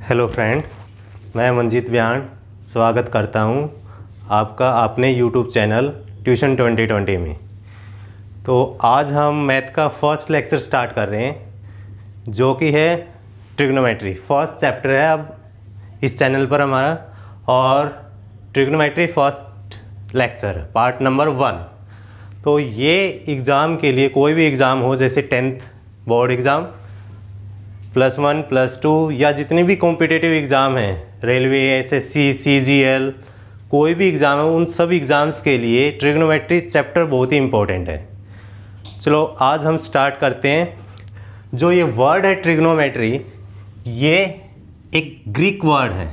Hello friend, मैं मंजीत व्यान स्वागत करता हूं आपका अपने यूट्यूब चैनल ट्यूशन 2020 में। तो आज हम मैथ का फर्स्ट लेक्चर स्टार्ट कर रहे हैं जो कि है ट्रिग्नोमेट्री। फर्स्ट चैप्टर है अब इस चैनल पर हमारा, और trigonometry first lecture part number 1। तो ये एग्ज़ाम के लिए, कोई भी एग्ज़ाम हो, जैसे 10th बोर्ड एग्ज़ाम, +1 +2 या जितने भी कॉम्पिटिटिव एग्ज़ाम हैं, रेलवे, एसएससी, सीजीएल, कोई भी एग्ज़ाम है, उन सब एग्ज़ाम्स के लिए ट्रिग्नोमेट्री चैप्टर बहुत ही इम्पोर्टेंट है। चलो आज हम स्टार्ट करते हैं। जो ये वर्ड है ट्रिग्नोमेट्री, ये एक ग्रीक वर्ड है।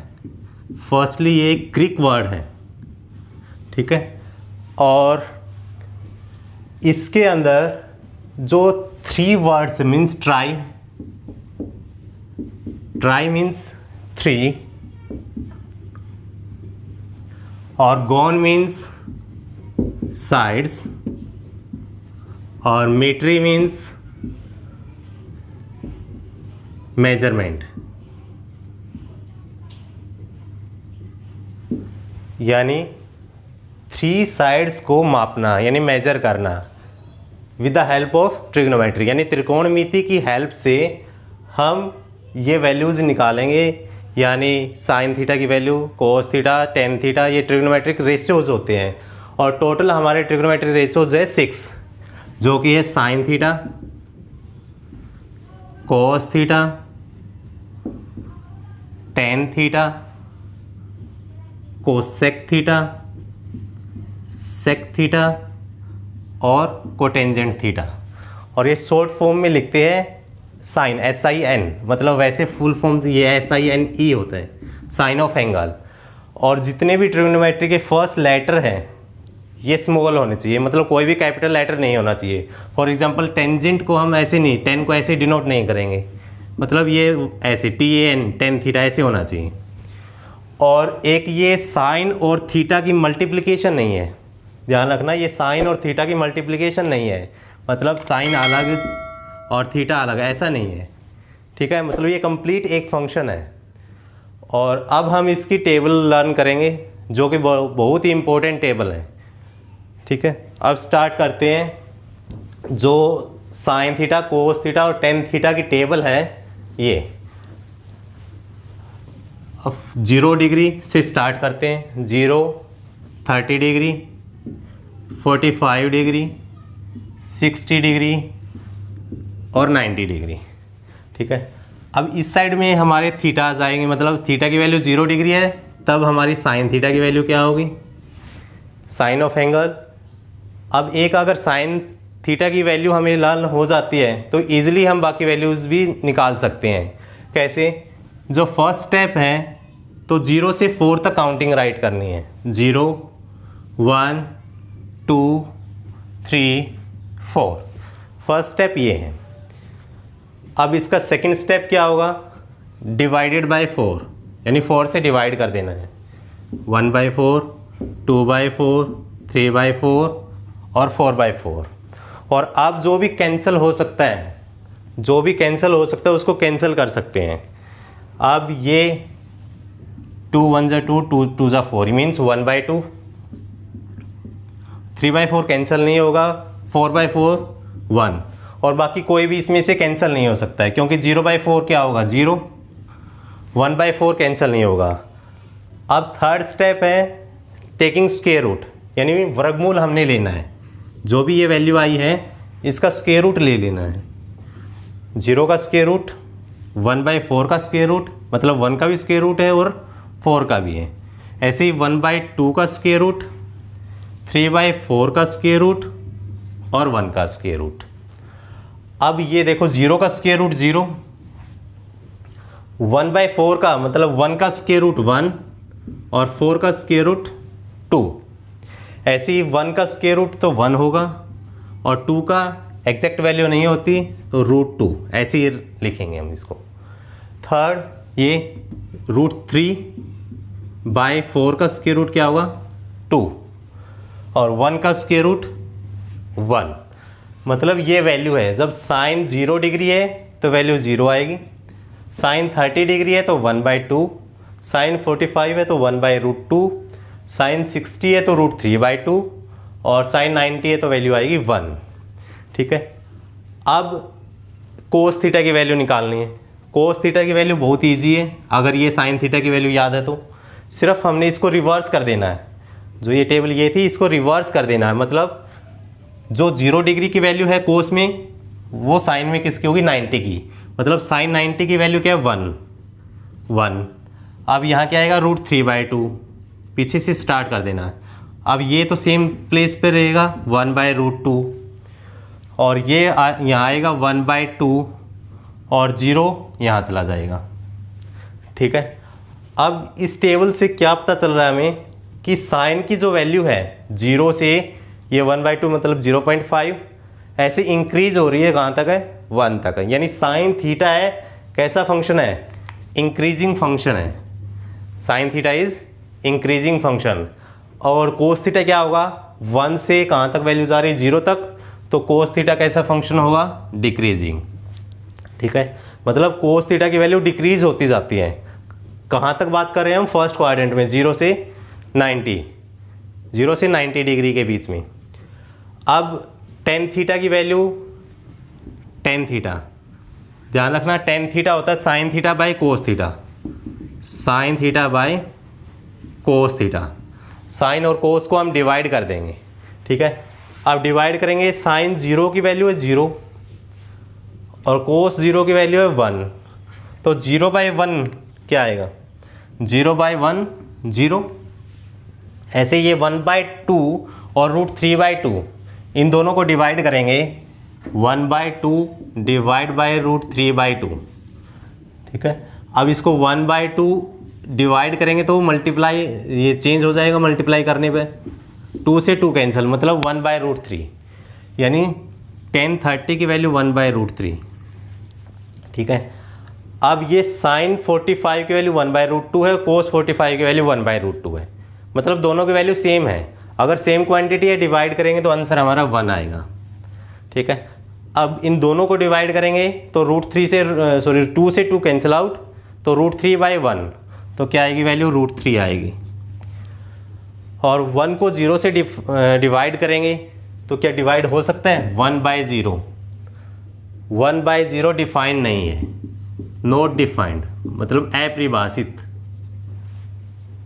फर्स्टली ये एक ग्रीक वर्ड है, ठीक है। और इसके अंदर जो 3 वर्ड्स मीन्स ट्राई मीन्स 3, और गॉन मीन्स साइड्स, और मेट्री मीन्स मेजरमेंट, यानी 3 साइड्स को मापना यानी मेजर करना with the help of trigonometry, यानी त्रिकोणमिति की हेल्प से हम ये वैल्यूज़ निकालेंगे। यानी साइन थीटा की वैल्यू, कोस थीटा, टेन थीटा, ये ट्रिग्नोमेट्रिक रेशियोज होते हैं। और टोटल हमारे ट्रिग्नोमेट्रिक रेशियोज है 6, जो कि है sine theta, cos theta, tan theta, cosec theta, sec theta और कोटेंजेंट थीटा। और ये शॉर्ट फॉर्म में लिखते हैं साइन, SIN, मतलब वैसे फुल फॉर्म ये SINE होता है, साइन ऑफ एंगल। और जितने भी ट्रिग्नोमेट्री के फर्स्ट लेटर हैं ये स्मॉल होने चाहिए, मतलब कोई भी कैपिटल लेटर नहीं होना चाहिए। फॉर एग्जांपल टेंजेंट को हम ऐसे नहीं, 10 को ऐसे डिनोट नहीं करेंगे, मतलब ये ऐसे TAN, टेन थीटा ऐसे होना चाहिए। और एक ये साइन और थीटा की मल्टीप्लिकेशन नहीं है, ध्यान रखना, ये साइन और थीटा की मल्टीप्लिकेशन नहीं है, मतलब साइन अलग और थीटा अलग, ऐसा नहीं है, ठीक है। मतलब ये कंप्लीट एक फंक्शन है। और अब हम इसकी टेबल लर्न करेंगे जो कि बहुत ही इम्पोर्टेंट टेबल है, ठीक है। अब स्टार्ट करते हैं। जो साइन थीटा, कोस थीटा और टेन थीटा की टेबल है ये। अब 0 डिग्री से स्टार्ट करते हैं। 0, 30 डिग्री, 45 डिग्री, 60 डिग्री और 90 डिग्री, ठीक है। अब इस साइड में हमारे थीटाज आएंगे, मतलब थीटा की वैल्यू 0 डिग्री है, तब हमारी साइन थीटा की वैल्यू क्या होगी, साइन ऑफ एंगल। अब एक अगर साइन थीटा की वैल्यू हमें लर्न हो जाती है तो ईजिली हम बाकी वैल्यूज़ भी निकाल सकते हैं। कैसे? जो फर्स्ट स्टेप है, तो 0 से 4 तक काउंटिंग राइट करनी है। 0, 1, 2, 3, 4, फर्स्ट स्टेप ये है। अब इसका सेकंड स्टेप क्या होगा, डिवाइडेड बाय 4, यानी 4 से डिवाइड कर देना है। 1/4, 2/4, 3/4 और 4/4। और अब जो भी कैंसिल हो सकता है, उसको कैंसिल कर सकते हैं। अब ये 2 1 ज़ा 2, 2 2 ज़ा 4, मीन्स 1/2। 3/4 कैंसिल नहीं होगा, 4/4 1, और बाकी कोई भी इसमें से कैंसिल नहीं हो सकता है, क्योंकि 0/4 क्या होगा, 0, 1/4 कैंसिल नहीं होगा। अब थर्ड स्टेप है टेकिंग स्क्वायर रूट, यानी वर्गमूल हमने लेना है। जो भी ये वैल्यू आई है इसका स्क्वायर रूट ले लेना है। 0 का स्क्वायर रूट, 1/4 का स्क्वायर रूट, मतलब 1 का भी स्क्वायर रूट है और 4 का भी है। ऐसे ही 1/2 का स्क्वायर रूट, 3/4 का स्क्वायर रूट और 1 का स्क्वायर रूट। अब ये देखो, 0 का स्क्वायर रूट 0, 1/4 का मतलब 1 का स्क्वायर रूट 1 और 4 का स्क्वायर रूट 2। ऐसे ही 1 का स्क्वायर रूट तो 1 होगा, और 2 का एग्जैक्ट वैल्यू नहीं होती तो √2, ऐसे ही लिखेंगे हम इसको। थर्ड ये √3/4 का स्क्वायर रूट क्या होगा, 2, और 1 का स्क्वायर रूट 1। मतलब ये वैल्यू है, जब साइन 0 डिग्री है तो वैल्यू 0 आएगी, साइन 30 डिग्री है तो 1/2, साइन 45 है तो 1/√2, साइन 60 है तो √3/2 और साइन 90 है तो वैल्यू आएगी 1। ठीक है, अब कोस थीटा की वैल्यू निकालनी है। कोस थीटा की वैल्यू बहुत ईजी है, अगर ये साइन थीटा की वैल्यू याद है तो सिर्फ हमने इसको रिवर्स कर देना है। जो ये टेबल ये थी इसको रिवर्स कर देना है, मतलब जो 0 डिग्री की वैल्यू है कोस में वो साइन में किसकी होगी 90 की, मतलब साइन 90 की वैल्यू क्या है 1। अब यहाँ क्या आएगा √3/2, पीछे से स्टार्ट कर देना है। अब ये तो सेम प्लेस पे रहेगा 1/√2 और ये यहाँ आएगा 1/2 और 0 यहाँ चला जाएगा। ठीक है, अब इस टेबल से क्या पता चल रहा है हमें कि साइन की जो वैल्यू है 0 से ये 1/2 मतलब 0.5 ऐसे इंक्रीज हो रही है, कहाँ तक है 1 तक है। यानी साइन थीटा है कैसा फंक्शन है, इंक्रीजिंग फंक्शन है। Sine theta is increasing function. और कोस थीटा क्या होगा 1 से कहाँ तक वैल्यू जा रही है 0 तक, तो कोस थीटा कैसा फंक्शन होगा डिक्रीजिंग। ठीक है, मतलब कोस थीटा की वैल्यू डिक्रीज होती जाती है। कहाँ तक बात कर रहे हैं हम, फर्स्ट क्वाड्रेंट में 0 से 90 डिग्री के बीच में। अब टेन थीटा की वैल्यू, टेन थीटा ध्यान रखना, टेन थीटा होता है sine theta by cos theta, sine theta by cos theta. Sine और कोस को हम डिवाइड कर देंगे। ठीक है, अब डिवाइड करेंगे, साइन 0 की वैल्यू है 0 और कोस 0 की वैल्यू है 1, तो 0/1 क्या आएगा 0/1 0। ऐसे ये 1/2 और √3/2 इन दोनों को डिवाइड करेंगे, 1/2 डिवाइड बाय √3/2। ठीक है, अब इसको 1/2 डिवाइड करेंगे तो मल्टीप्लाई ये चेंज हो जाएगा, मल्टीप्लाई करने पे 2 से 2 कैंसिल, मतलब 1/√3, यानी tan 30 की वैल्यू 1/√3। ठीक है, अब ये साइन 45 की वैल्यू 1/√2 है, कोस 45 की वैल्यू 1/√2 है, मतलब दोनों की वैल्यू सेम है। अगर सेम क्वांटिटी है डिवाइड करेंगे तो आंसर हमारा 1 आएगा। ठीक है, अब इन दोनों को डिवाइड करेंगे तो √3 से 2 से 2 कैंसिल आउट, तो √3/1 तो क्या आएगी वैल्यू √3 आएगी। और 1 को 0 से डिवाइड करेंगे तो क्या डिवाइड हो सकता है 1/0। 1/0 डिफाइंड नहीं है, नॉट डिफाइंड मतलब अपरिभाषित,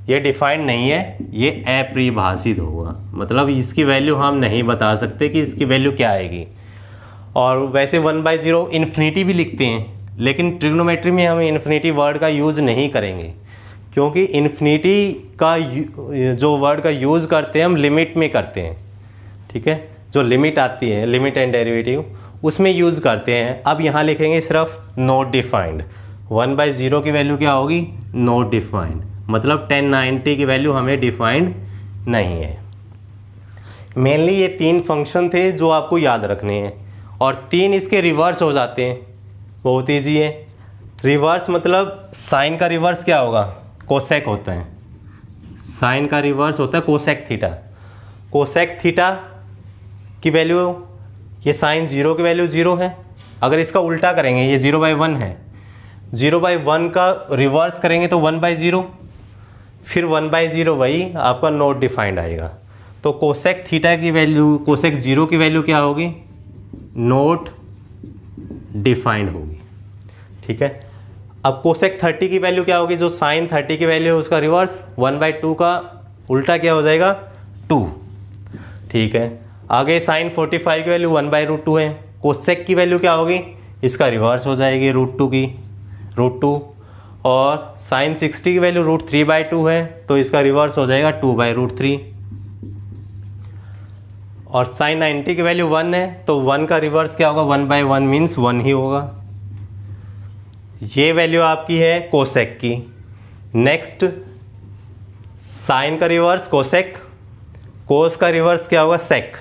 ये डिफाइंड नहीं है, ये अपरिभाषित होगा, मतलब इसकी वैल्यू हम नहीं बता सकते कि इसकी वैल्यू क्या आएगी। और वैसे 1/0 इन्फिनिटी भी लिखते हैं, लेकिन ट्रिग्नोमेट्री में हम इन्फिनिटी वर्ड का यूज़ नहीं करेंगे, क्योंकि इन्फिनिटी का जो वर्ड का यूज़ करते हैं हम लिमिट में करते हैं। ठीक है, जो लिमिट आती है, लिमिट एंड डेरिवेटिव, उसमें यूज़ करते हैं। अब यहाँ लिखेंगे सिर्फ नॉट डिफाइंड, 1/0 की वैल्यू क्या होगी नॉट डिफाइंड, मतलब tan 90 की वैल्यू हमें डिफाइंड नहीं है। मेनली ये 3 फंक्शन थे जो आपको याद रखने हैं, और 3 इसके रिवर्स हो जाते हैं, बहुत ईजी है। रिवर्स मतलब साइन का रिवर्स क्या होगा कोसेक होता है, साइन का रिवर्स होता है कोसेक थीटा। कोसेक थीटा की वैल्यू, ये साइन 0 की वैल्यू 0 है, अगर इसका उल्टा करेंगे ये 0/1 है, 0/1 का रिवर्स करेंगे तो 1/0, फिर 1/0 वही आपका नॉट डिफाइंड आएगा। तो कोसेक थीटा की वैल्यू, कोसेक 0 की वैल्यू क्या होगी नॉट डिफाइंड होगी। ठीक है, अब कोसेक 30 की वैल्यू क्या होगी, जो साइन 30 की वैल्यू है उसका रिवर्स 1/2 का उल्टा क्या हो जाएगा 2। ठीक है, आगे साइन 45 की वैल्यू 1/√2 है, कोसेक की वैल्यू क्या होगी इसका रिवर्स हो जाएगी √2 की √2, और साइन 60 की वैल्यू √3/2 है तो इसका रिवर्स हो जाएगा 2/√3, और साइन 90 की वैल्यू 1 है तो 1 का रिवर्स क्या होगा 1/1 मीन्स 1 ही होगा। ये वैल्यू आपकी है कोसेक की। नेक्स्ट साइन का रिवर्स कोसेक, कोस का रिवर्स क्या होगा सेक,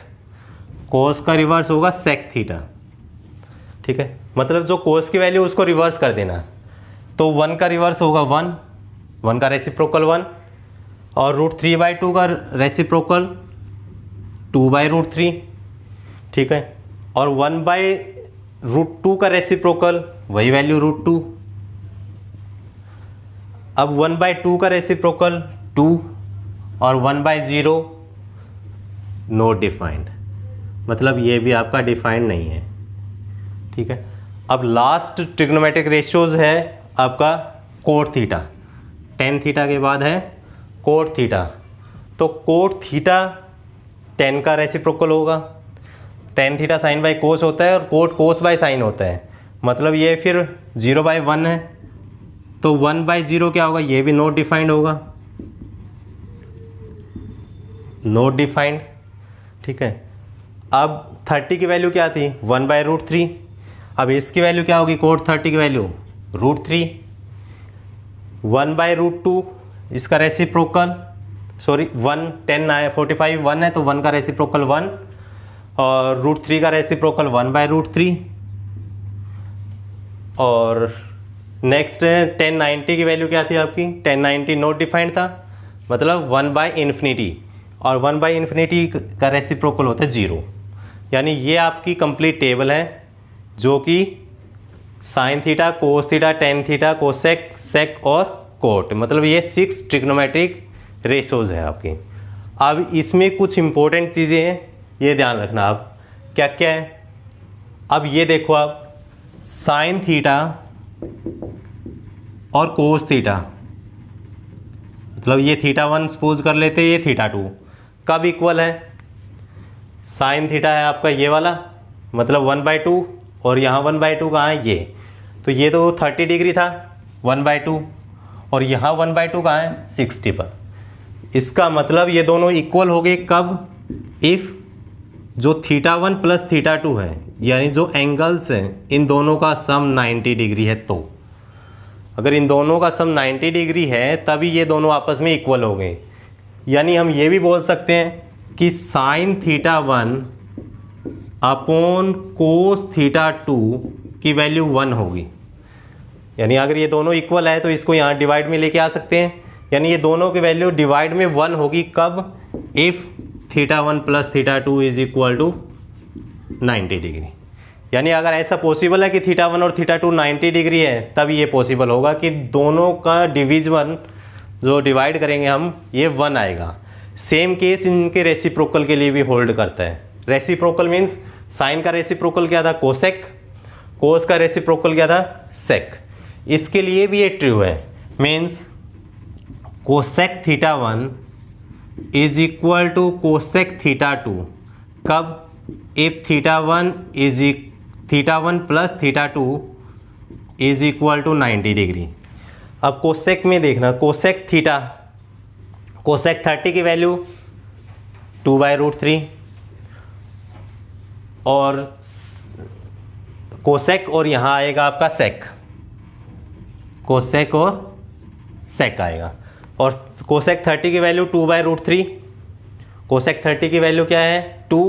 कोस का रिवर्स होगा सेक थीटा। ठीक है, मतलब जो कोस की वैल्यू उसको रिवर्स कर देना, तो 1 का रिवर्स होगा 1 का रेसिप्रोकल 1, और √3/2 का रेसिप्रोकल 2/√3। ठीक है, और 1/√2 का रेसिप्रोकल वही वैल्यू √2। अब 1/2 का रेसिप्रोकल 2 और 1/0 नॉट डिफाइंड, मतलब ये भी आपका डिफाइंड नहीं है। ठीक है, अब लास्ट ट्रिग्नोमेट्रिक रेशियोज है आपका कोट थीटा। टेन थीटा के बाद है कोट थीटा, तो कोट थीटा टेन का रेसिप्रोकल होगा। टेन थीटा साइन बाई कोस होता है और कोट कोस बाई साइन होता है, मतलब ये फिर 0/1 है, तो 1/0 क्या होगा, ये भी नॉट डिफाइंड होगा, नॉट डिफाइंड। ठीक है, अब 30 की वैल्यू क्या थी, 1/√3। अब इसकी वैल्यू क्या होगी, कोट 30 की वैल्यू √3। 1/√2 इसका रेसिप्रोकल, सॉरी 1 10 45 1 है, तो 1 का रेसिप्रोकल 1 और √3 का रेसिप्रोकल 1/√3। और नेक्स्ट 1090 की वैल्यू क्या थी आपकी, 1090 नॉट डिफाइंड था, मतलब 1/∞, और 1/∞ का रेसिप्रोकल होता है 0। यानी ये आपकी कंप्लीट टेबल है जो कि sine theta, cos theta, tan theta, cosec, sec और कोट, मतलब ये 6 ट्रिग्नोमेट्रिक रेशोज है आपकी। अब इसमें कुछ इंपॉर्टेंट चीज़ें हैं, ये ध्यान रखना आप, क्या क्या है। अब ये देखो आप, साइन थीटा और कोस थीटा, मतलब ये θ1 सपोज कर लेते हैं, ये θ2 कब इक्वल है। साइन थीटा है आपका ये वाला, मतलब 1/2, और यहाँ 1/2 कहाँ है, ये तो ये तो 30 डिग्री था 1/2, और यहाँ 1/2 कहाँ है 60 पर। इसका मतलब ये दोनों इक्वल हो गए कब, इफ़ जो θ1 प्लस θ2 है, यानी जो एंगल्स हैं इन दोनों का सम 90 डिग्री है। तो अगर इन दोनों का सम 90 डिग्री है तभी ये दोनों आपस में इक्वल हो गए। यानी हम ये भी बोल सकते हैं कि साइन θ1 अपॉन कोस θ2 की वैल्यू 1 होगी। यानी अगर ये दोनों इक्वल है तो इसको यहाँ डिवाइड में लेके आ सकते हैं, यानी ये दोनों की वैल्यू डिवाइड में 1 होगी कब, if θ1 plus θ2 is equal to 90 degree. यानी अगर ऐसा पॉसिबल है कि θ1 और θ2 90 डिग्री है, तब ये पॉसिबल होगा कि दोनों का डिवीजन जो डिवाइड करेंगे हम, ये 1 आएगा। सेम केस इनके रेसिप्रोकल के लिए भी होल्ड करता है। रेसिप्रोकल मीन्स साइन का रेसिप्रोकल क्या था, कोसेक, कोस का रेसिप्रोकल क्या था, सेक। इसके लिए भी ये ट्रू है, means cosec θ1 is equal to cosec θ2 कब, if θ1 plus θ2 is equal to 90 degree. अब कोसेक में देखना, कोसेक थीटा, कोसेक 30 की वैल्यू 2/√3, और कोसेक और यहाँ आएगा आपका सेक, कोसेक और सेक आएगा। और कोसेक 30 की वैल्यू 2/√3, कोसेक 30 की वैल्यू क्या है 2,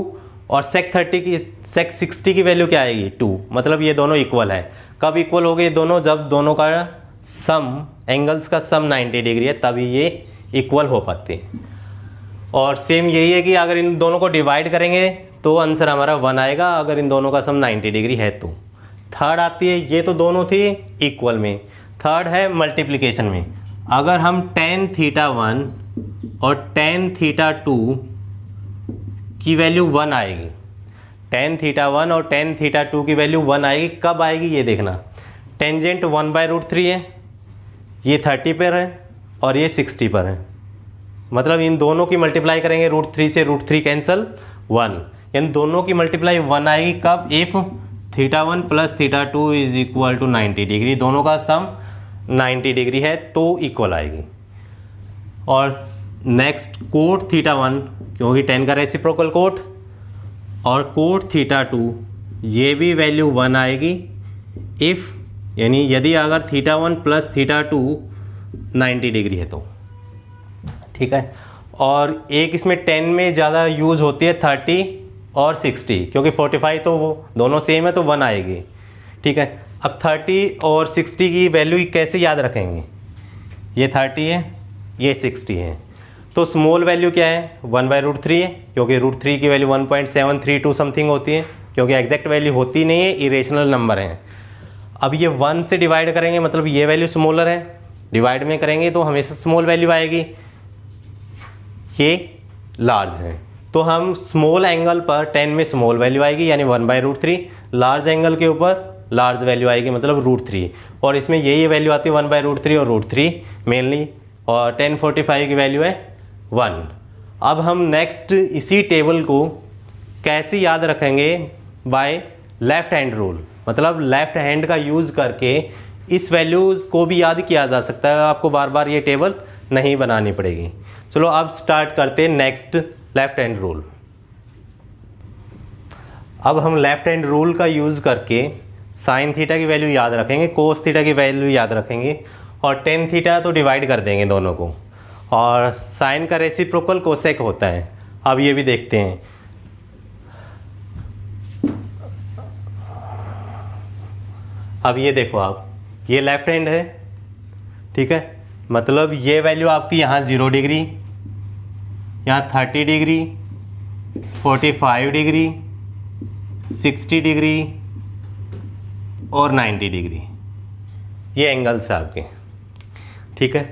और सेक 60 की वैल्यू क्या आएगी 2, मतलब ये दोनों इक्वल है। कब इक्वल हो गए दोनों, जब दोनों का सम, एंगल्स का सम 90 डिग्री है, तभी ये इक्वल हो पाते हैं। और सेम यही है कि अगर इन दोनों को डिवाइड करेंगे तो आंसर हमारा 1 आएगा, अगर इन दोनों का सम 90 डिग्री है तो। थर्ड आती है, ये तो दोनों थी इक्वल में, थर्ड है मल्टीप्लिकेशन में। अगर हम tan θ1 और tan θ2 की वैल्यू 1 आएगी, tan θ1 और tan θ2 की वैल्यू 1 आएगी, कब आएगी ये देखना। टेंजेंट 1/√3 है, ये 30 पर है और ये 60 पर है, मतलब इन दोनों की मल्टीप्लाई करेंगे, √3 से √3 कैंसिल 1, यानी दोनों की मल्टीप्लाई 1 आएगी कब, if θ1 plus θ2 is equal to 90 degree, दोनों का सम 90 डिग्री है तो इक्वल आएगी। और नेक्स्ट कोट θ1, क्योंकि 10 का रेसिप्रोकल कोट, और कोट θ2 ये भी वैल्यू 1 आएगी इफ़, यानी यदि अगर θ1 प्लस θ2 90 डिग्री है तो। ठीक है, और एक इसमें 10 में ज़्यादा यूज़ होती है 30 और 60, क्योंकि 45 तो वो दोनों सेम है तो 1 आएगी। ठीक है, अब 30 और 60 की वैल्यू कैसे याद रखेंगे, ये 30 है ये 60 है, तो स्मॉल वैल्यू क्या है 1/√3 है, क्योंकि √3 की वैल्यू 1.732 समथिंग होती है, क्योंकि एग्जैक्ट वैल्यू होती नहीं है, इरेशनल नंबर है। अब ये 1 से डिवाइड करेंगे, मतलब ये वैल्यू स्मॉलर है, डिवाइड में करेंगे तो हमेशा स्मॉल वैल्यू आएगी, ये लार्ज है। तो हम स्मॉल एंगल पर 10 में स्मॉल वैल्यू आएगी यानी 1/√3, लार्ज एंगल के ऊपर लार्ज वैल्यू आएगी मतलब √3, और इसमें ये वैल्यू आती है 1/√3 और √3 मेनली, और 1045 की वैल्यू है 1। अब हम नेक्स्ट इसी टेबल को कैसे याद रखेंगे, बाय लेफ्ट हैंड रूल, मतलब लेफ्ट हैंड का यूज़ करके इस वैल्यूज़ को भी याद किया जा सकता है, आपको बार बार ये टेबल नहीं बनानी पड़ेगी। चलो अब स्टार्ट करते हैं नेक्स्ट लेफ्ट हैंड रूल। अब हम लेफ्ट हैंड रूल का यूज़ करके साइन थीटा की वैल्यू याद रखेंगे, कोस थीटा की वैल्यू याद रखेंगे, और टेन थीटा तो डिवाइड कर देंगे दोनों को, और साइन का रेसिप्रोकल कोसेक होता है। अब ये भी देखते हैं। अब ये देखो आप, ये लेफ्ट हैंड है, ठीक है, मतलब ये वैल्यू आपकी यहाँ 0 डिग्री, यहाँ 30 डिग्री, 45 डिग्री, 60 डिग्री और 90 डिग्री, ये एंगल्स है आपके, ठीक है।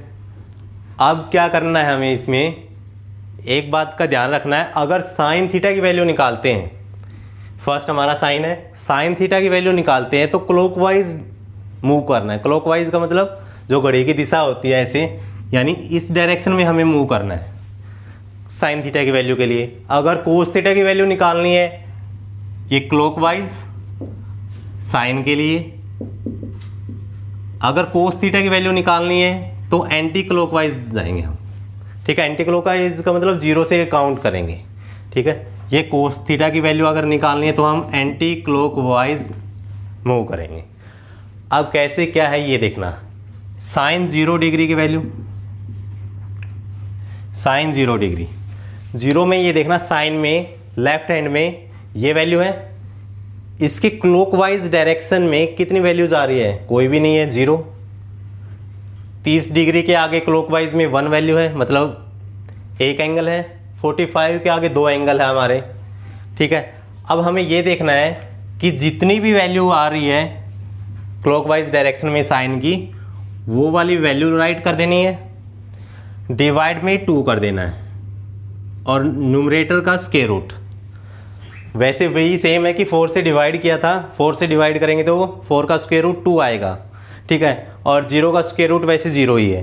अब क्या करना है हमें, इसमें एक बात का ध्यान रखना है, अगर साइन थीटा की वैल्यू निकालते हैं, फर्स्ट हमारा साइन है, साइन थीटा की वैल्यू निकालते हैं तो क्लॉकवाइज मूव करना है। क्लॉकवाइज का मतलब जो घड़ी की दिशा होती है ऐसे, यानी इस डायरेक्शन में हमें मूव करना है साइन थीटा की वैल्यू के लिए। अगर कोस थीटा की वैल्यू निकालनी है, ये क्लॉकवाइज साइन के लिए, अगर कोस थीटा की वैल्यू निकालनी है तो एंटी क्लॉकवाइज जाएंगे हम, ठीक है। एंटी क्लॉकवाइज का मतलब 0 से काउंट करेंगे, ठीक है। ये कोस थीटा की वैल्यू अगर निकालनी है तो हम एंटी क्लॉकवाइज मूव करेंगे। अब कैसे क्या है ये देखना, साइन 0 डिग्री की वैल्यू, साइन 0 डिग्री, 0 में ये देखना साइन में लेफ्ट हैंड में ये वैल्यू है, इसके क्लॉकवाइज डायरेक्शन में कितनी वैल्यूज आ रही है, कोई भी नहीं है, 0। 30 डिग्री के आगे क्लॉकवाइज में 1 वैल्यू है, मतलब एक एंगल है। 45 के आगे 2 एंगल है हमारे, ठीक है। अब हमें ये देखना है कि जितनी भी वैल्यू आ रही है क्लॉकवाइज डायरेक्शन में साइन की, वो वाली वैल्यू राइट कर देनी है, डिवाइड में 2 कर देना है, और न्यूमरेटर का स्क्वायर रूट। वैसे वही सेम है कि 4 से डिवाइड किया था, 4 से डिवाइड करेंगे तो 4 का स्क्वायर रूट 2 आएगा, ठीक है, और 0 का स्क्वायर रूट वैसे 0 ही है,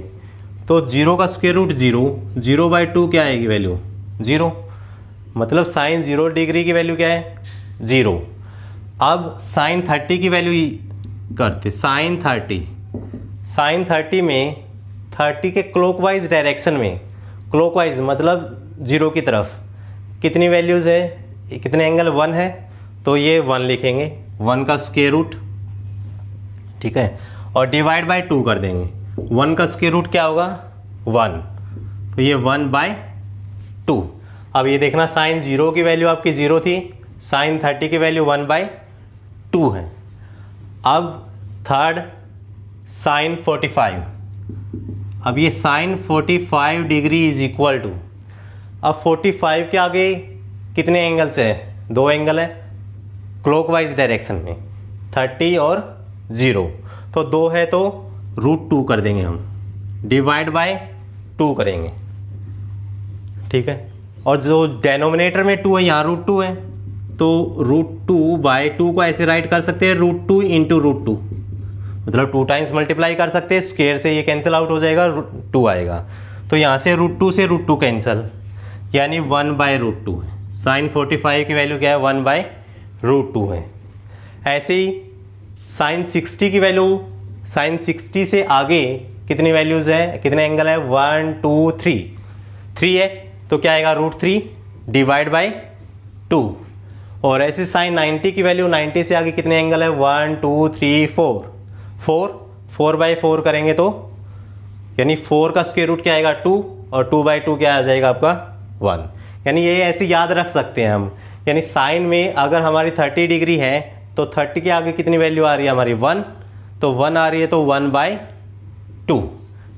तो 0 का स्क्वायर रूट 0, 0/2 क्या आएगी वैल्यू, 0, मतलब साइन 0 डिग्री की वैल्यू क्या है, 0। अब साइन 30 की वैल्यू करते, साइन 30 में 30 के क्लॉकवाइज डायरेक्शन में, क्लॉकवाइज मतलब 0 की तरफ कितनी वैल्यूज़ है, कितने एंगल, 1 है, तो ये 1 लिखेंगे, 1 का स्क्वायर रूट, ठीक है, और डिवाइड बाय 2 कर देंगे। 1 का स्क्वायर रूट क्या होगा, 1, तो ये 1/2। अब ये देखना साइन 0 की वैल्यू आपकी 0 थी, साइन 30 की वैल्यू 1/2 है। अब थर्ड साइन 45, अब ये sine 45 degree is equal to, अब 45 के आगे कितने एंगल्स है, 2 एंगल है क्लॉकवाइज डायरेक्शन में, 30 और 0, तो 2 है तो √2 कर देंगे हम, डिवाइड बाय 2 करेंगे, ठीक है। और जो डेनोमिनेटर में 2 है, यहाँ √2 है, तो √2/2 को ऐसे राइट कर सकते हैं, √2 × √2, मतलब 2 टाइम्स मल्टीप्लाई कर सकते हैं, स्क्वायर से ये कैंसिल आउट हो जाएगा, 2 आएगा, तो यहाँ से √2 से √2 कैंसिल, यानी 1/√2 है। साइन 45 की वैल्यू क्या है, 1/√2 है। ऐसे ही साइन 60 की वैल्यू, साइन 60 से आगे कितनी वैल्यूज़ है, कितने एंगल है, 1 2 3 है, तो क्या आएगा, √3 डिवाइड बाय 2। और ऐसे साइन 90 की वैल्यू, 90 से आगे कितने एंगल है, 1 2 3 4/4 करेंगे तो, यानी 4 का स्क्वायर रूट क्या आएगा, 2, और 2/2 क्या आ जाएगा आपका, 1। यानी ये ऐसे याद रख सकते हैं हम, यानी साइन में अगर हमारी 30 डिग्री है तो 30 के आगे कितनी वैल्यू आ रही है हमारी, 1, तो 1 आ रही है तो 1/2,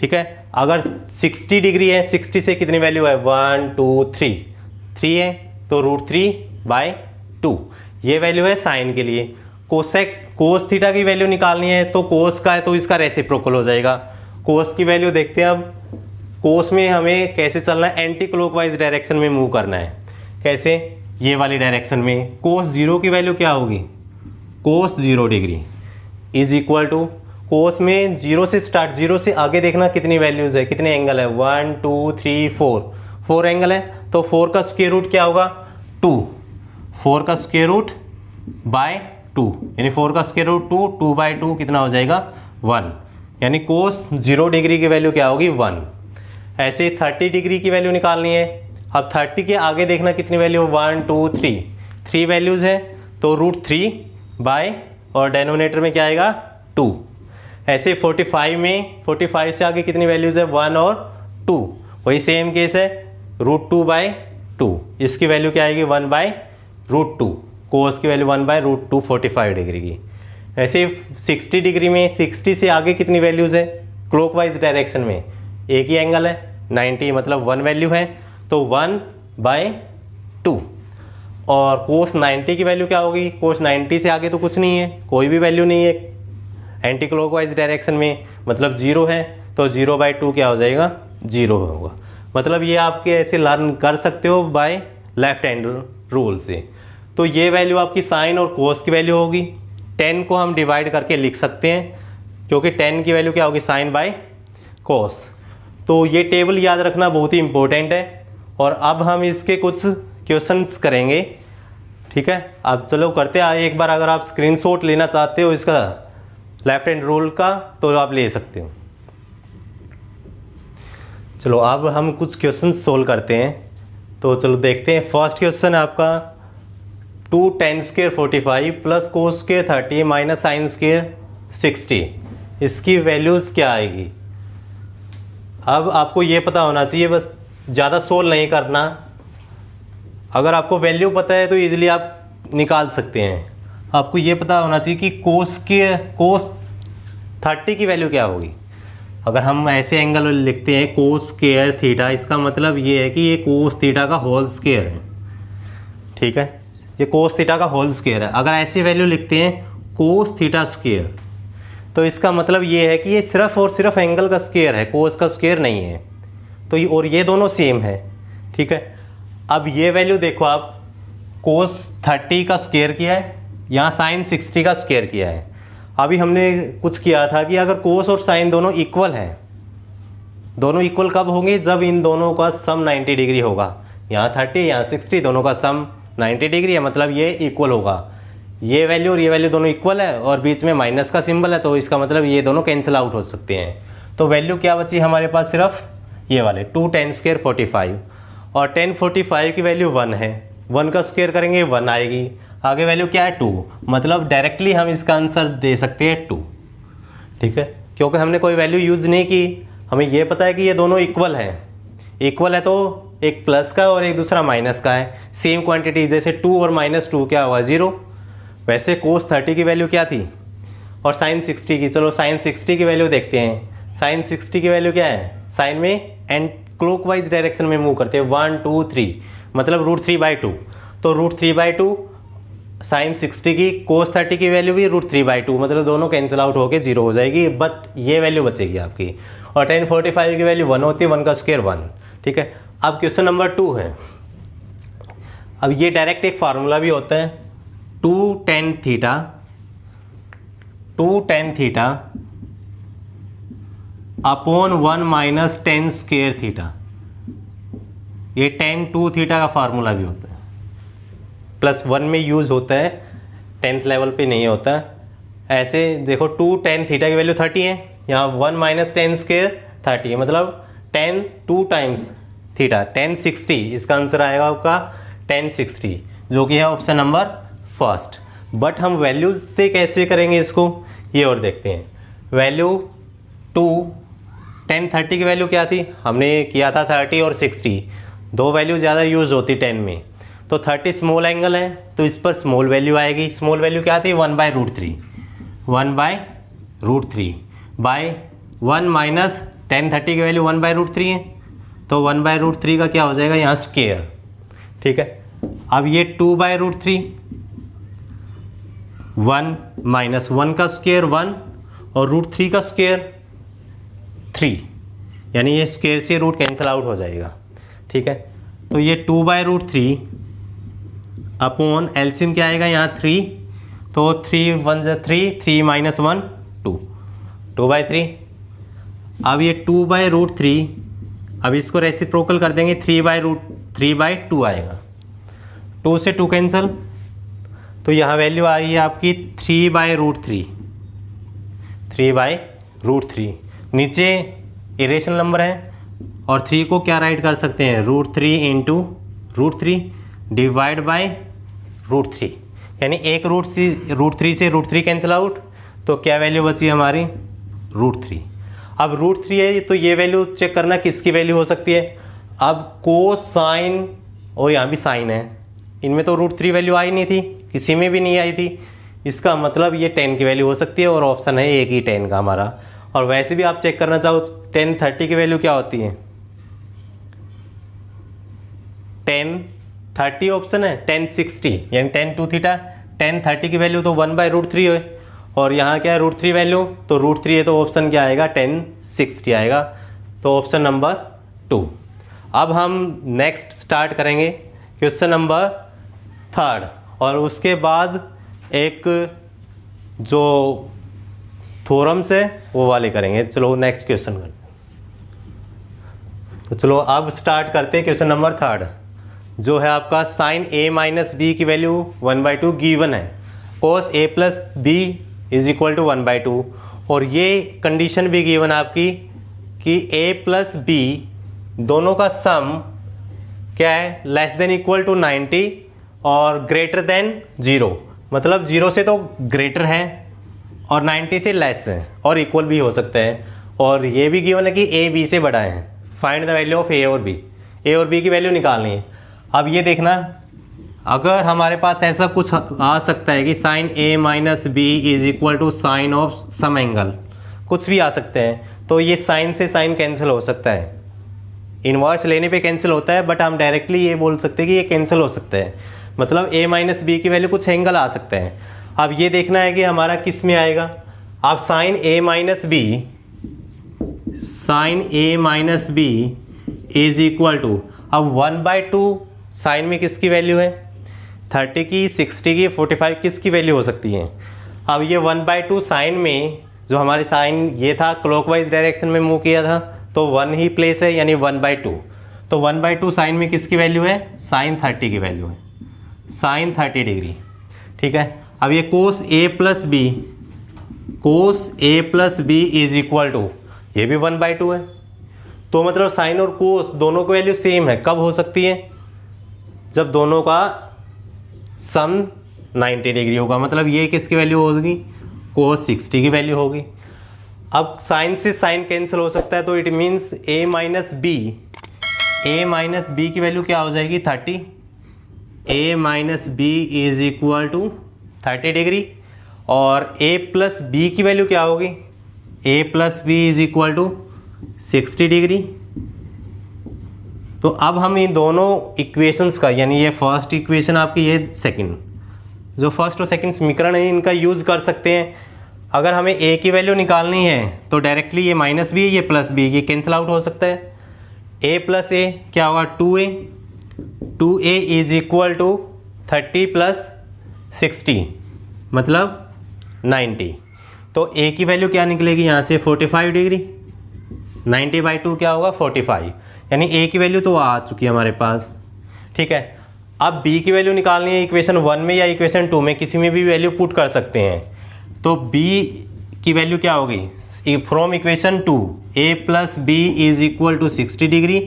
ठीक है। अगर 60 डिग्री है, 60 से कितनी वैल्यू है, 1 2 3 है, तो √3/2, ये वैल्यू है साइन के लिए। कोस थीटा की वैल्यू निकालनी है तो कोस का है तो इसका रेसिप्रोकल हो जाएगा, कोस की वैल्यू देखते हैं। अब कोस में हमें कैसे चलना है, एंटी क्लॉकवाइज डायरेक्शन में मूव करना है। कैसे, ये वाली डायरेक्शन में। कोस 0 की वैल्यू क्या होगी, कोस 0 डिग्री इज इक्वल टू, कोस में 0 से स्टार्ट, 0 से आगे देखना कितनी वैल्यूज़ है, कितने एंगल है, 1 2 3 4 एंगल है। तो 4 का स्क्वायर रूट क्या होगा, 2, 4 का स्क्वायर रूट बाय 2, यानी 4 का स्क्वायर रूट 2, 2 बाई 2 कितना हो जाएगा 1, यानी कोस 0 डिग्री की वैल्यू क्या होगी 1। ऐसे 30 डिग्री की वैल्यू निकालनी है। अब 30 के आगे देखना कितनी वैल्यू, 1 2 3 वैल्यूज़ है, तो √3 बाय, और डेनोमिनेटर में क्या आएगा 2। ऐसे 45 में, 45 से आगे कितनी वैल्यूज़ है 1 और 2, वही सेम केस है, √2 बाय 2, इसकी वैल्यू क्या आएगी 1 बाय √2, कोस की वैल्यू 1 बाय √2 45 डिग्री की। ऐसे 60 डिग्री में, 60 से आगे कितनी वैल्यूज़ है क्लॉकवाइज डायरेक्शन में, एक ही एंगल है 90, मतलब 1 वैल्यू है, तो 1 बाय 2। और कोस 90 की वैल्यू क्या होगी, कोस 90 से आगे तो कुछ नहीं है, कोई भी वैल्यू नहीं है एंटी क्लॉकवाइज डायरेक्शन में, मतलब 0 है, तो 0 बाई 2 क्या हो जाएगा 0 होगा। मतलब ये आपके ऐसे लर्न कर सकते हो बाय लेफ्ट हैंड रूल से। तो ये वैल्यू आपकी साइन और कोस की वैल्यू होगी। 10 को हम डिवाइड करके लिख सकते हैं, क्योंकि 10 की वैल्यू क्या होगी साइन बाय कोस। तो ये टेबल याद रखना बहुत ही इंपॉर्टेंट है। और अब हम इसके कुछ क्वेश्चंस करेंगे, ठीक है। अब चलो करते हैं एक बार। अगर आप स्क्रीनशॉट लेना चाहते हो इसका लेफ्ट हैंड रूल का, तो आप ले सकते हो। चलो अब हम कुछ क्वेश्चन सोल्व करते हैं। तो चलो देखते हैं। फर्स्ट क्वेश्चन है आपका 2 tan square 45 plus cos square 30 minus sine square 60, इसकी वैल्यूज़ क्या आएगी। अब आपको ये पता होना चाहिए, बस ज़्यादा सोल्व नहीं करना। अगर आपको वैल्यू पता है तो इजीली आप निकाल सकते हैं। आपको ये पता होना चाहिए कि कोस 30 की वैल्यू क्या होगी। अगर हम ऐसे एंगल लिखते हैं कोस स्क्वायर थीटा, इसका मतलब ये है कि ये कोस थीटा का होल स्क्वायर है, ठीक है, ये कोस थीटा का होल स्क्वायर है। अगर ऐसी वैल्यू लिखते हैं कोस थीटा स्क्वायर, तो इसका मतलब ये है कि ये सिर्फ और सिर्फ एंगल का स्क्वायर है, कोस का स्क्वायर नहीं है। तो ये और ये दोनों सेम है, ठीक है। अब ये वैल्यू देखो आप, कोस 30 का स्क्वायर किया है, यहाँ साइन 60 का स्क्वायर किया है। अभी हमने कुछ किया था कि अगर कोस और साइन दोनों इक्वल हैं, दोनों इक्वल कब होंगे, जब इन दोनों का सम 90 डिग्री होगा। यहाँ 30 यहाँ 60, दोनों का सम 90 डिग्री है, मतलब ये इक्वल होगा। ये वैल्यू और ये वैल्यू दोनों इक्वल है और बीच में माइनस का सिंबल है, तो इसका मतलब ये दोनों कैंसिल आउट हो सकते हैं। तो वैल्यू क्या बची हमारे पास, सिर्फ ये वाले 2 tan स्क्वायर 45, और tan 45 की वैल्यू 1 है, 1 का स्क्वायर करेंगे 1 आएगी। आगे वैल्यू क्या है 2, मतलब डायरेक्टली हम इसका आंसर दे सकते हैं 2, ठीक है, क्योंकि हमने कोई वैल्यू यूज़ नहीं की। हमें ये पता है कि ये दोनों इक्वल हैं, इक्वल है तो एक प्लस का और एक दूसरा माइनस का है, सेम क्वांटिटी, जैसे 2 और -2 क्या हुआ 0। वैसे कोस 30 की वैल्यू क्या थी और साइन 60 की, चलो साइन 60 की वैल्यू देखते हैं। साइन 60 की वैल्यू क्या है, साइन में एंड क्लॉकवाइज डायरेक्शन में मूव करते हैं, 1 2 3, मतलब √3/2, तो √3/2 साइन 60 की, कोस 30 की वैल्यू भी √3/2, मतलब दोनों कैंसिल आउट होकर 0 हो जाएगी, बट ये वैल्यू बचेगी आपकी। और tan 45 की वैल्यू 1 होती है, 1 का स्क्वायर 1, ठीक है। अब क्वेश्चन नंबर 2 है। अब ये डायरेक्ट एक फार्मूला भी होता है, 2 tan theta upon 1 minus tan square theta, ये tan 2 थीटा का फार्मूला भी होता है, +1 में यूज़ होता है, 10th लेवल पे नहीं होता। ऐसे देखो 2 tan थीटा की वैल्यू 30 है, यहाँ 1 माइनस tan स्क्वायर 30 है, मतलब tan 2 टाइम्स थीटा, tan 60, इसका आंसर आएगा आपका tan 60, जो कि है ऑप्शन नंबर फर्स्ट। बट हम वैल्यूज से कैसे करेंगे इसको, ये और देखते हैं। वैल्यू 2 tan 30 की वैल्यू क्या थी, हमने किया था 30 और 60, दो वैल्यू ज़्यादा यूज़ होती 10 में। तो 30 स्मॉल एंगल है, तो इस पर स्मॉल वैल्यू आएगी। स्मॉल वैल्यू क्या थी, 1/√3, 1/√3 बाय 1 माइनस tan 30 की वैल्यू 1/√3 है, तो 1/√3 का क्या हो जाएगा यहाँ स्क्वायर, ठीक है। अब ये 2/√3, 1 माइनस 1 का स्क्वायर 1 और √3 का स्क्वायर 3, यानी ये स्क्वायर से रूट कैंसिल आउट हो जाएगा। ठीक है, तो ये 2/√3 अपॉन एलसीएम क्या आएगा यहाँ 3, तो 3 1 जा 3, 3 - 1 2, 2/3। अब ये 2/√3, अब इसको रेसिप्रोकल कर देंगे, 3/2 आएगा। 2 से 2 कैंसिल, तो यहाँ वैल्यू आ रही है आपकी 3/√3, 3/√3। नीचे इरेशनल नंबर है और 3 को क्या राइट कर सकते हैं, √3 × √3 डिवाइड बाय √3, यानी एक √3 से √3 कैंसिल आउट, तो क्या वैल्यू बची हमारी √3। अब √3 है तो ये वैल्यू चेक करना किसकी वैल्यू हो सकती है। अब कोसाइन, और यहाँ भी साइन है, इनमें तो √3 वैल्यू आई नहीं थी, किसी में भी नहीं आई थी, इसका मतलब ये 10 की वैल्यू हो सकती है और ऑप्शन है एक ही 10 का हमारा। और वैसे भी आप चेक करना चाहो 10 30 की वैल्यू क्या होती है, 10 30 ऑप्शन है, 10 60 यानी 10 2 थीटा, 10 30 की वैल्यू तो 1/√3 है और यहाँ क्या है √3 वैल्यू, तो √3 है तो ऑप्शन क्या आएगा 10 60 आएगा, तो ऑप्शन नंबर 2। अब हम नेक्स्ट स्टार्ट करेंगे क्वेश्चन नंबर 3 और उसके बाद एक जो थ्योरम्स है वो वाले करेंगे। चलो नेक्स्ट क्वेश्चन करते हैं। तो चलो अब स्टार्ट करते हैं क्वेश्चन नंबर 3, जो है आपका साइन a - b की वैल्यू 1/2 गिवन है, cos a + b = 1/2, और ये कंडीशन भी गिवन है आपकी कि a + b दोनों का सम क्या है, < 90 और greater 0, मतलब 0 से तो ग्रेटर है और 90 से लेस है और इक्वल भी हो सकते हैं। और ये भी गिवन है कि a b से बड़ा है। Find the value of a और b की वैल्यू निकालनी है। अब ये देखना, अगर हमारे पास ऐसा कुछ आ सकता है कि sine a - b = sine of sum angle, कुछ भी आ सकते हैं, तो ये साइन से साइन कैंसिल हो सकता है, इन्वर्स लेने पे कैंसिल होता है, बट हम डायरेक्टली ये बोल सकते हैं कि ये कैंसिल हो सकता है, मतलब a - b की वैल्यू कुछ एंगल आ सकते हैं। अब ये देखना है कि हमारा किस में आएगा। अब साइन a - b = अब 1/2 साइन में किसकी वैल्यू है, 30 की, 60 की, 45 किसकी वैल्यू हो सकती है। अब ये 1/2 साइन में, जो हमारी साइन ये था क्लॉकवाइज डायरेक्शन में मूव किया था, तो 1 ही प्लेस है यानी 1/2, तो 1/2 साइन में किसकी वैल्यू है, साइन 30 की वैल्यू है, साइन 30 डिग्री। ठीक है, अब ये cos a + b = ये भी 1/2 है, तो मतलब साइन और कोस दोनों की वैल्यू सेम है। कब हो सकती है, जब दोनों का सम 90 डिग्री होगा, मतलब ये किसकी वैल्यू होगी, cos 60 की वैल्यू होगी। अब साइन से साइन कैंसिल हो सकता है, तो इट मीन्स a - b की वैल्यू क्या हो जाएगी 30, a - b = 30 डिग्री, और a + b की वैल्यू क्या होगी, a + b = 60 डिग्री। तो अब हम इन दोनों इक्वेशंस का, यानी ये फर्स्ट इक्वेशन आपकी, ये सेकंड, जो फर्स्ट और सेकंड समीकरण है, इनका यूज़ कर सकते हैं। अगर हमें a की वैल्यू निकालनी है तो डायरेक्टली ये -b, ये +b, ये कैंसिल आउट हो सकता है। a + a क्या होगा 2a = 30 + 60 मतलब 90, तो a की वैल्यू क्या निकलेगी यहाँ से 45 डिग्री, 90/2 क्या होगा 45, यानी a की वैल्यू तो आ चुकी है हमारे पास। ठीक है, अब b की वैल्यू निकालनी है इक्वेशन 1 में या इक्वेशन 2 में, किसी में भी वैल्यू पुट कर सकते हैं। तो b की वैल्यू क्या होगी, from equation 2 a + b = 60 degree,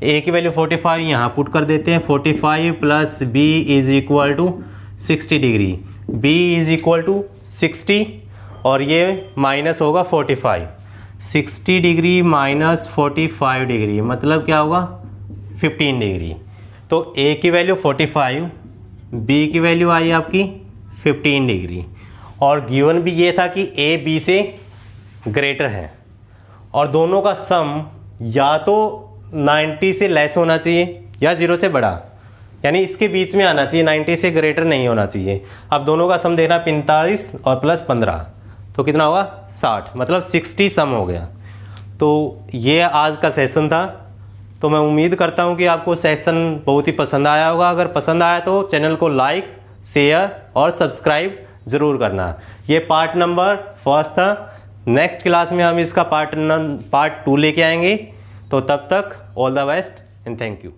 a की वैल्यू 45 यहाँ पुट कर देते हैं, 45 + b = 60 डिग्री, b = 60 और ये माइनस होगा 45, 60 डिग्री - 45 डिग्री मतलब क्या होगा 15 डिग्री। तो a की वैल्यू 45, b की वैल्यू आई आपकी 15 डिग्री, और गिवन भी ये था कि a b से ग्रेटर है और दोनों का सम या तो 90 से लेस होना चाहिए या 0 से बड़ा, यानी इसके बीच में आना चाहिए, 90 से ग्रेटर नहीं होना चाहिए। अब दोनों का सम देखना 45 और +15 तो कितना होगा 60, मतलब 60 सम हो गया। तो ये आज का सेशन था। तो मैं उम्मीद करता हूँ कि आपको सेशन बहुत ही पसंद आया होगा। अगर पसंद आया तो चैनल को लाइक, शेयर और सब्सक्राइब ज़रूर करना। ये पार्ट नंबर 1 था। नेक्स्ट क्लास में हम इसका पार्ट 2 लेके आएंगे। तो तब तक all the best and thank you.